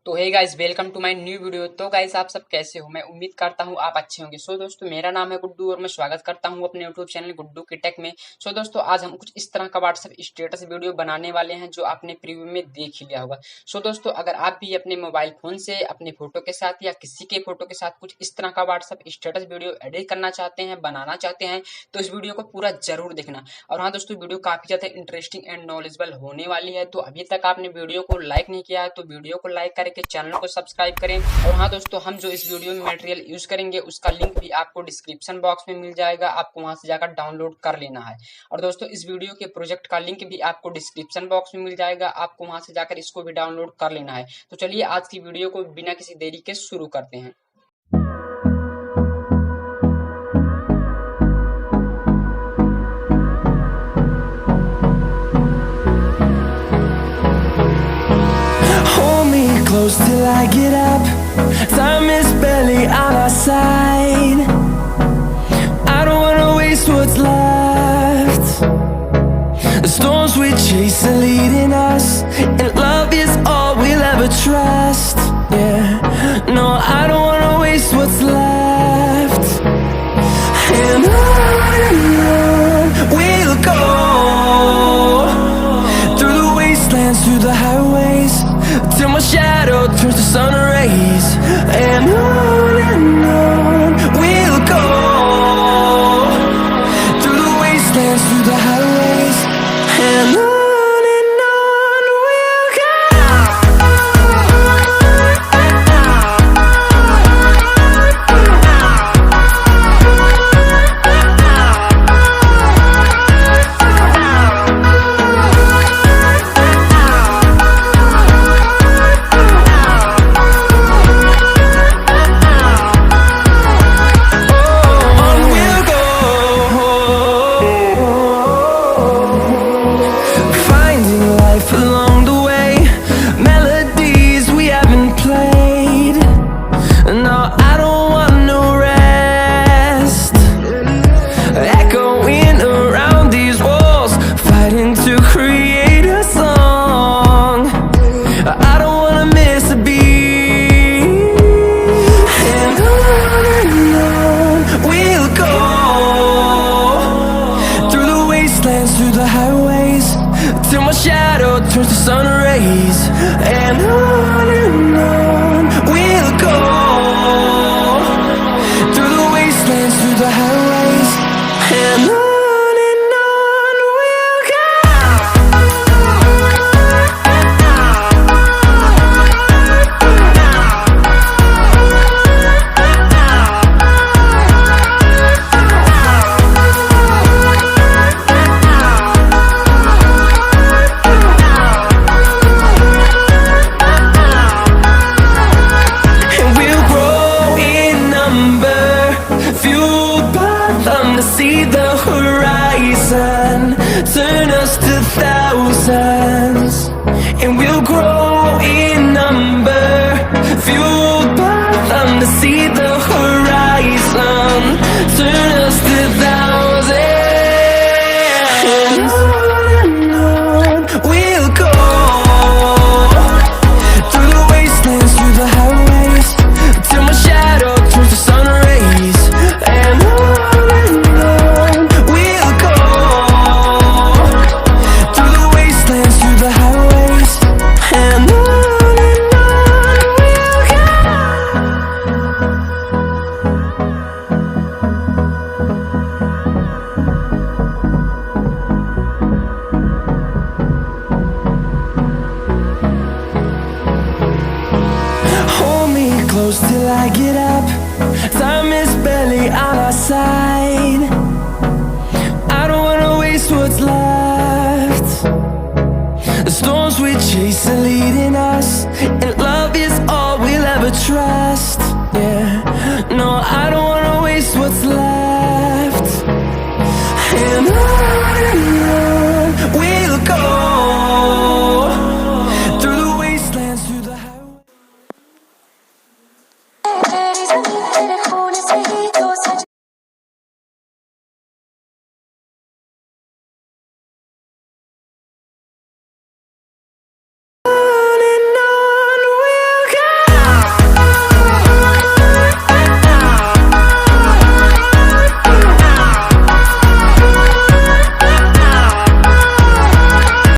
तो hey guys, welcome to my new video. तो guys, आप सब कैसे हो? मैं उम्मीद करता हूँ आप अच्छे होंगे। सो दोस्तों, मेरा नाम है गुड्डू और मैं स्वागत करता हूँ अपने यूट्यूब चैनल गुड्डू की टेक में। सो दोस्तों, आज हम कुछ इस तरह का व्हाट्सएप स्टेटस वीडियो बनाने वाले हैं जो आपने प्रीव्यू में देख ही लिया होगा। सो दोस्तों, अगर आप भी अपने मोबाइल फोन से अपने फोटो के साथ या किसी के फोटो के साथ कुछ इस तरह का व्हाट्सएप स्टेटस वीडियो एडिट करना चाहते हैं, बनाना चाहते हैं, तो इस वीडियो को पूरा जरूर देखना। और हाँ दोस्तों, वीडियो काफी ज्यादा इंटरेस्टिंग एंड नॉलेजेबल होने वाली है। तो अभी तक आपने वीडियो को लाइक नहीं किया है तो वीडियो को लाइक करके चैनल को सब्सक्राइब करें। और हाँ दोस्तों, हम जो इस वीडियो में मटेरियल यूज करेंगे उसका लिंक भी आपको डिस्क्रिप्शन बॉक्स में मिल जाएगा, आपको वहां से जाकर डाउनलोड कर लेना है। और दोस्तों, इस वीडियो के प्रोजेक्ट का लिंक भी आपको डिस्क्रिप्शन बॉक्स में मिल जाएगा, आपको वहां से जाकर इसको भी डाउनलोड कर लेना है। तो चलिए आज की वीडियो को बिना किसी देरी के शुरू करते हैं। Close till I get up. Time is barely on our side. I don't wanna waste what's left. The storms we chase are leading us, and love is all we'll ever trust. Yeah, no, I don't wanna waste what's left. And on we'll go, through the wastelands, through the highways, till my shadow turns to sun rays. And on we'll go, through the wastelands, through the highways. And on we'll go. Through the highways, till my shadow turns to sun rays. And on we'll go, through the wastelands, through the highways. And on we'll go. See the horizon, turn us to thousands, and we'll grow in number, fueled by them to see the horizon, turn us to thousands. And on we'll go, through the wastelands, through the highways, till my shadow turns to sun rays. And close till I get up. Time is barely on our side. I don't wanna waste what's left. The storms we chase are leading us, and love is all we'll ever trust. Yeah, no, I don't wanna waste what's left.